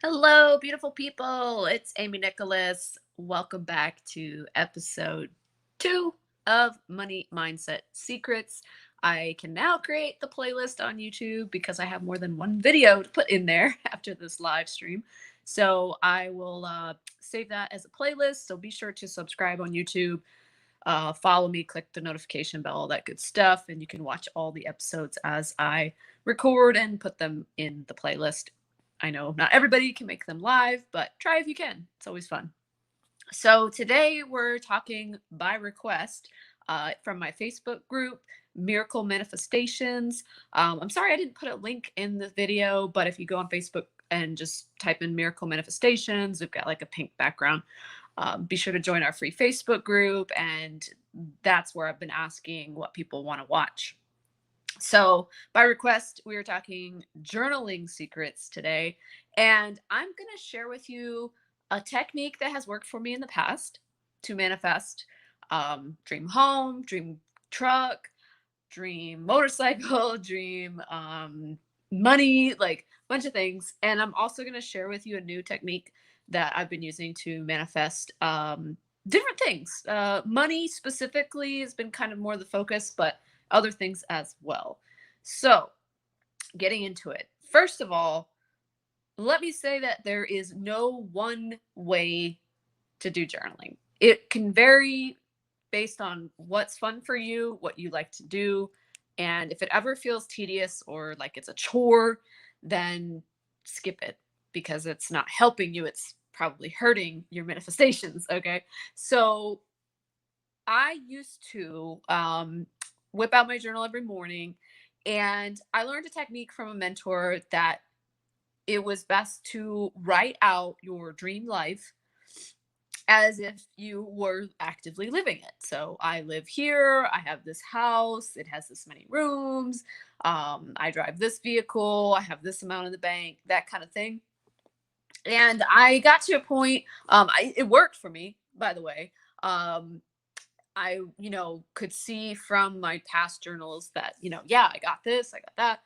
Hello, beautiful people. It's Amy Nicholas. Welcome back to episode 2 of Money Mindset Secrets. I can now create the playlist on YouTube because I have more than one video to put in there after this live stream. So I will save that as a playlist. So be sure to subscribe on YouTube, follow me, click the notification bell, all that good stuff. And you can watch all the episodes as I record and put them in the playlist. I know not everybody can make them live, but try if you can. It's always fun. So today we're talking by request from my Facebook group, Miracle Manifestations. I'm sorry I didn't put a link in the video, but if you go on Facebook and just type in Miracle Manifestations, we've got like a pink background. Be sure to join our free Facebook group, and that's where I've been asking what people want to watch. So, by request, we are talking journaling secrets today. And I'm going to share with you a technique that has worked for me in the past to manifest dream home, dream truck, dream motorcycle, dream money, like a bunch of things. And I'm also going to share with you a new technique that I've been using to manifest different things. Money specifically has been kind of more the focus, but other things as well. So, getting into it. First of all, let me say that there is no one way to do journaling. It can vary based on what's fun for you, what you like to do. And if it ever feels tedious or like it's a chore, then skip it because it's not helping you. It's probably hurting your manifestations. Okay. So I used to whip out my journal every morning, and I learned a technique from a mentor that it was best to write out your dream life as if you were actively living it. So I live here, I have this house, it has this many rooms, I drive this vehicle, I have this amount in the bank, that kind of thing. And I got to a point, it worked for me, by the way. I, could see from my past journals that, yeah, I got this, I got that.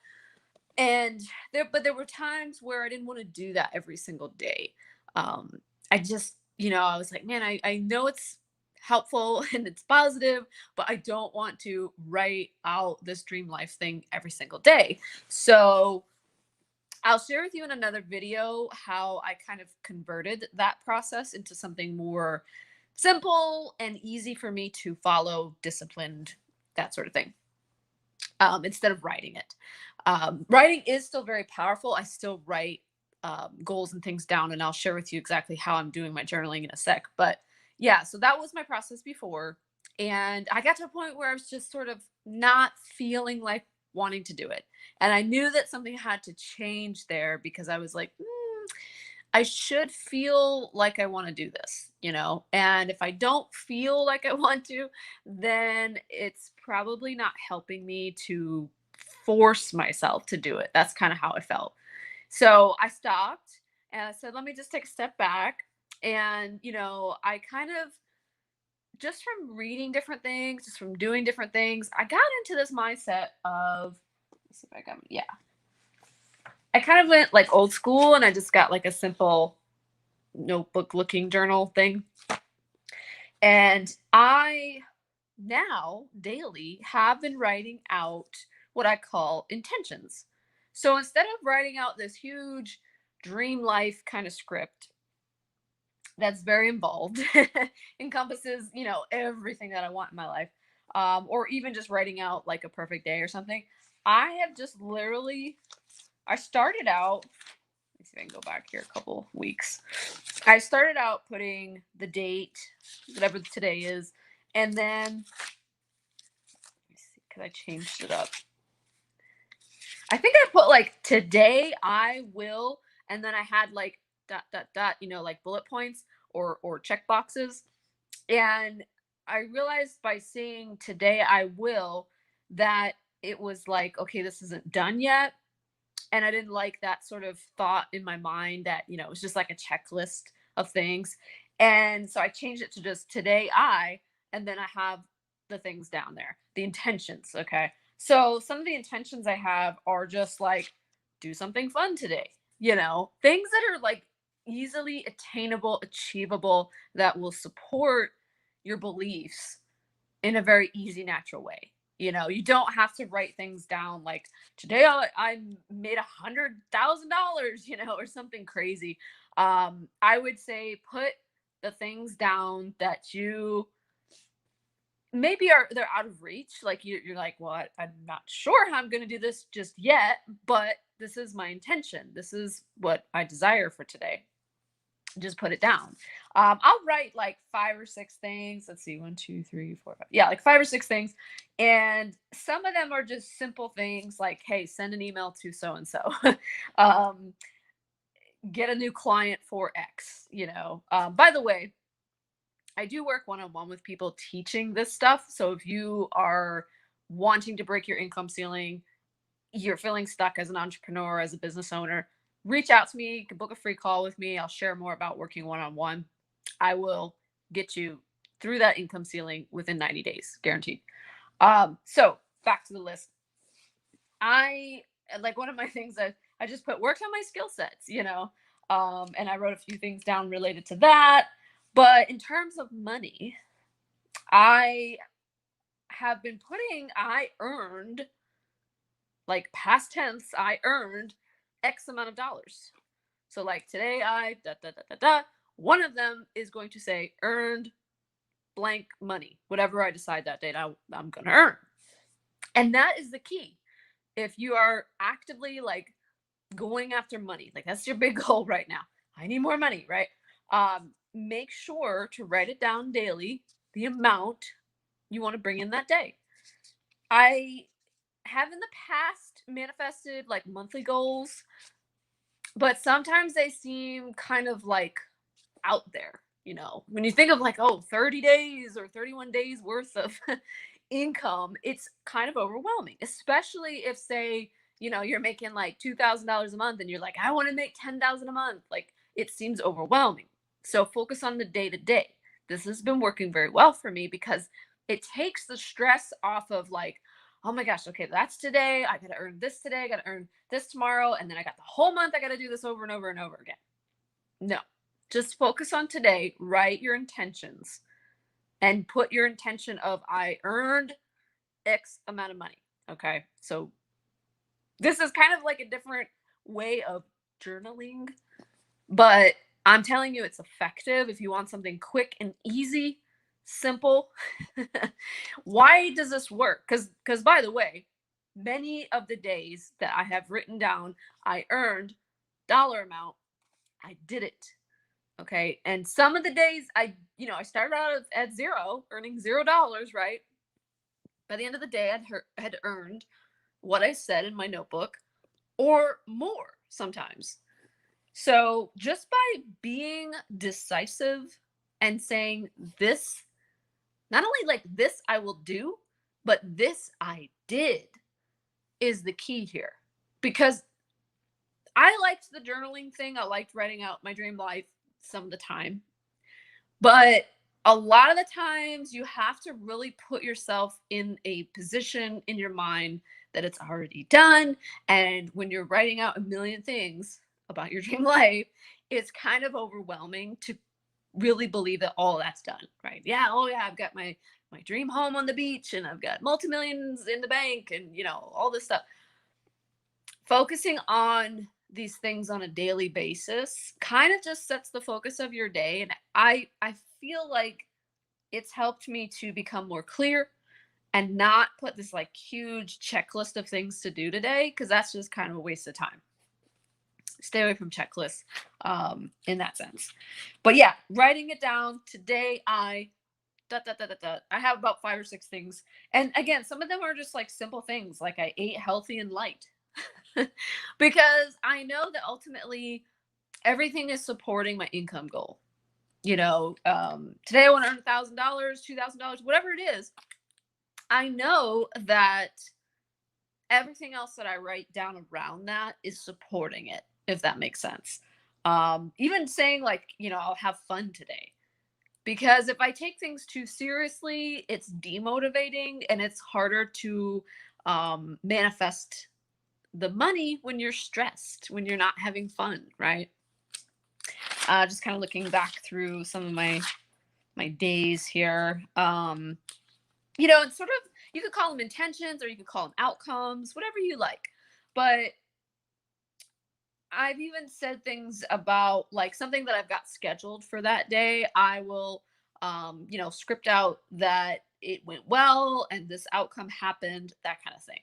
And but there were times where I didn't want to do that every single day. I just, I was like, man, I know it's helpful and it's positive, but I don't want to write out this dream life thing every single day. So I'll share with you in another video how I kind of converted that process into something more simple and easy for me to follow, disciplined, that sort of thing, instead of writing it. Writing is still very powerful. I still write goals and things down, and I'll share with you exactly how I'm doing my journaling in a sec. But yeah, so that was my process before. And I got to a point where I was just sort of not feeling like wanting to do it. And I knew that something had to change there because I was like, I should feel like I want to do this, And if I don't feel like I want to, then it's probably not helping me to force myself to do it. That's kind of how I felt. So I stopped and I said, let me just take a step back. And, I kind of, just from reading different things, just from doing different things, I got into this mindset of, let's see if I got, yeah, I kind of went like old school and I just got like a simple notebook looking journal thing. And I now daily have been writing out what I call intentions. So instead of writing out this huge dream life kind of script that's very involved, encompasses, everything that I want in my life, or even just writing out like a perfect day or something, I have just literally, I started out, let me see if I can go back here a couple weeks. I started out putting the date, whatever today is, and then let me see, because I changed it up. I think I put like today I will, and then I had like dot dot dot, like bullet points or check boxes. And I realized by saying today I will that it was like, okay, this isn't done yet. And I didn't like that sort of thought in my mind that, it was just like a checklist of things. And so I changed it to just today and then I have the things down there, the intentions. Okay. So some of the intentions I have are just like, do something fun today, things that are like easily attainable, achievable, that will support your beliefs in a very easy, natural way. You don't have to write things down like today I made $100,000, or something crazy. I would say put the things down that you maybe they're out of reach. Like you're like, well, I'm not sure how I'm going to do this just yet, but this is my intention. This is what I desire for today. Just put it down. I'll write like 5 or 6 things. Let's see, 1, 2, 3, 4, 5. Yeah, like 5 or 6 things. And some of them are just simple things like, hey, send an email to so and so. Get a new client for X. By the way, I do work one-on-one with people teaching this stuff. So if you are wanting to break your income ceiling, you're feeling stuck as an entrepreneur, as a business owner, reach out to me. You can book a free call with me. I'll share more about working one-on-one. I will get you through that income ceiling within 90 days, guaranteed. So back to the list. I like one of my things that I just put worked on my skill sets, and I wrote a few things down related to that. But in terms of money, I have been I earned, like past tense, I earned X amount of dollars. So like today I one of them is going to say earned blank money, whatever I decide that date I'm going to earn. And that is the key. If you are actively like going after money, like that's your big goal right now. I need more money, right? Make sure to write it down daily, the amount you want to bring in that day. I have in the past manifested like monthly goals, but sometimes they seem kind of like out there. When you think of like, oh, 30 days or 31 days worth of income, it's kind of overwhelming, especially if, say, you're making like $2,000 a month and you're like, I want to make 10,000 a month. Like it seems overwhelming. So focus on the day to day. This has been working very well for me because it takes the stress off of like, oh my gosh, okay, that's today. I got to earn this today. I got to earn this tomorrow. And then I got the whole month. I got to do this over and over and over again. No, just focus on today. Write your intentions and put your intention of I earned X amount of money. Okay. So this is kind of like a different way of journaling, but I'm telling you it's effective if you want something quick and easy, simple. Why does this work? Because by the way, many of the days that I have written down, I earned dollar amount, I did it. Okay. And some of the days I started out at zero, earning $0, right? By the end of the day, I had earned what I said in my notebook or more sometimes. So just by being decisive and saying this, not only like this I will do, but this I did is the key here. Because I liked the journaling thing. I liked writing out my dream life some of the time. But a lot of the times you have to really put yourself in a position in your mind that it's already done. And when you're writing out a million things about your dream life, it's kind of overwhelming to really believe that all that's done, right? Yeah, oh yeah, I've got my dream home on the beach and I've got multi-millions in the bank and all this stuff. Focusing on these things on a daily basis kind of just sets the focus of your day, and I feel like it's helped me to become more clear and not put this like huge checklist of things to do today, because that's just kind of a waste of time. Stay away from checklists in that sense. But yeah, writing it down today, I have about 5 or 6 things. And again, some of them are just like simple things, like I ate healthy and light. Because I know that ultimately everything is supporting my income goal. Today I want to earn $1,000, $2,000, whatever it is. I know that everything else that I write down around that is supporting it, if that makes sense. Even saying like, I'll have fun today. Because if I take things too seriously, it's demotivating and it's harder to manifest the money when you're stressed, when you're not having fun, right? Just kind of looking back through some of my days here. It's sort of, you could call them intentions or you could call them outcomes, whatever you like. But I've even said things about like something that I've got scheduled for that day. I will, script out that it went well and this outcome happened, that kind of thing.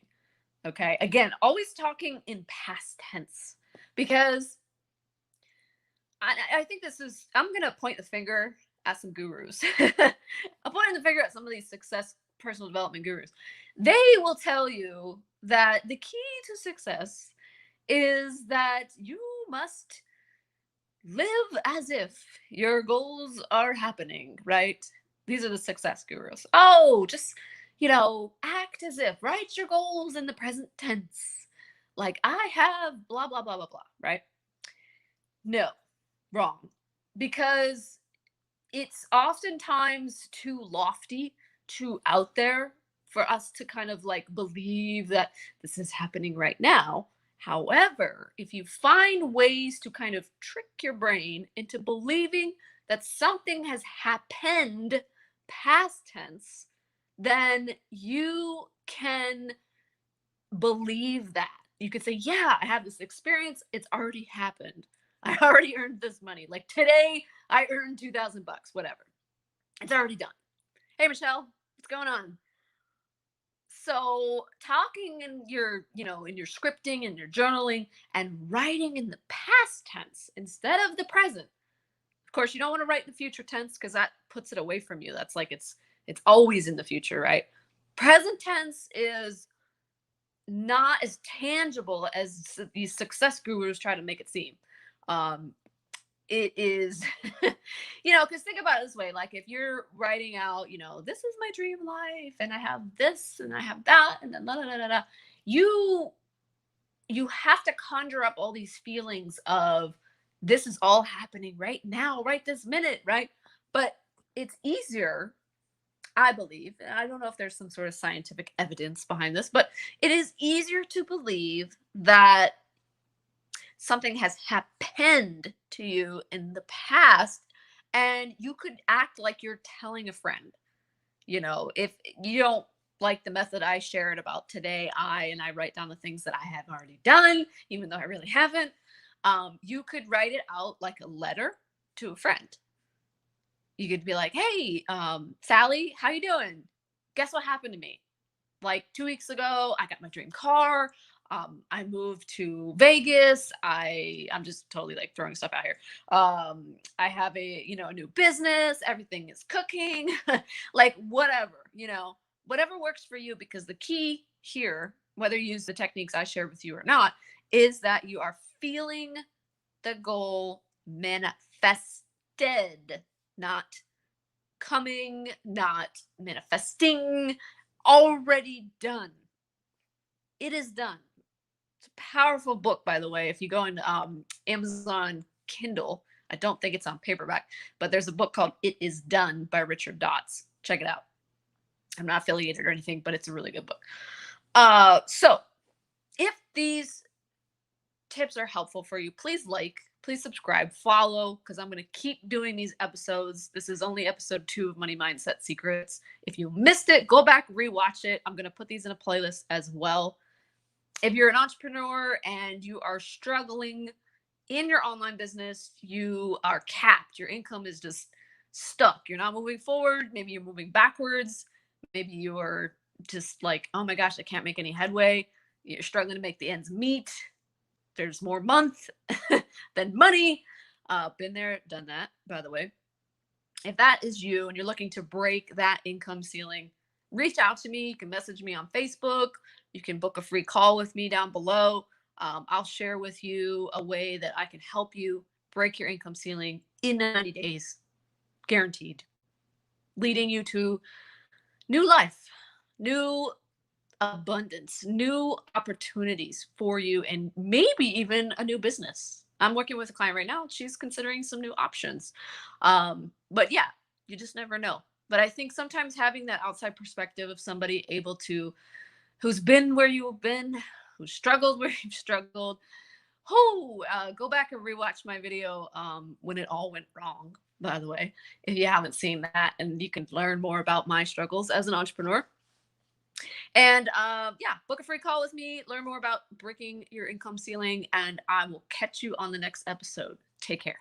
Okay. Again, always talking in past tense because I think I'm going to point the finger at some gurus. I'm pointing the finger at some of these success personal development gurus. They will tell you that the key to success is that you must live as if your goals are happening, right? These are the success gurus. Oh, just, act as if, write your goals in the present tense. Like I have blah, blah, blah, blah, blah, right? No, wrong. Because it's oftentimes too lofty, too out there for us to kind of like believe that this is happening right now. However, if you find ways to kind of trick your brain into believing that something has happened past tense, then you can believe that. You could say, yeah, I have this experience. It's already happened. I already earned this money. Like today, I earned $2,000, whatever. It's already done. Hey, Michelle, what's going on? So talking in your scripting and your journaling and writing in the past tense instead of the present. Of course, you don't want to write in the future tense because that puts it away from you. That's like it's always in the future, right? Present tense is not as tangible as these success gurus try to make it seem. It is, because think about it this way, like if you're writing out, this is my dream life and I have this and I have that and then la, la, la, la, la, you have to conjure up all these feelings of this is all happening right now, right this minute, right? But it's easier, I believe, and I don't know if there's some sort of scientific evidence behind this, but it is easier to believe that something has happened to you in the past and you could act like you're telling a friend. If you don't like the method I shared about today, I write down the things that I have already done, even though I really haven't. You could write it out like a letter to a friend. You could be like, hey, Sally, how you doing? Guess what happened to me? Like 2 weeks ago, I got my dream car. I moved to Vegas. I'm just totally like throwing stuff out here. I have a new business. Everything is cooking, like whatever works for you. Because the key here, whether you use the techniques I share with you or not, is that you are feeling the goal manifested, not coming, not manifesting, already done. It is done. It's a powerful book, by the way. If you go into Amazon Kindle, I don't think it's on paperback, but there's a book called It Is Done by Richard Dotts. Check it out. I'm not affiliated or anything, but it's a really good book. So if these tips are helpful for you, please subscribe, follow, because I'm going to keep doing these episodes. This is only episode 2 of Money Mindset Secrets. If you missed it, go back, rewatch it. I'm going to put these in a playlist as well. If you're an entrepreneur and you are struggling in your online business, you are capped. Your income is just stuck. You're not moving forward. Maybe you're moving backwards. Maybe you're just like, oh my gosh, I can't make any headway. You're struggling to make the ends meet. There's more month than money. Been there, done that, by the way. If that is you and you're looking to break that income ceiling, reach out to me. You can message me on Facebook. You can book a free call with me down below. I'll share with you a way that I can help you break your income ceiling in 90 days, guaranteed, leading you to new life, new abundance, new opportunities for you, and maybe even a new business. I'm working with a client right now. She's considering some new options. But yeah, you just never know. But I think sometimes having that outside perspective of somebody who's been where you've been, who's struggled where you've struggled, Go back and rewatch my video when it all went wrong, by the way, if you haven't seen that, and you can learn more about my struggles as an entrepreneur. And yeah, book a free call with me, learn more about breaking your income ceiling, and I will catch you on the next episode. Take care.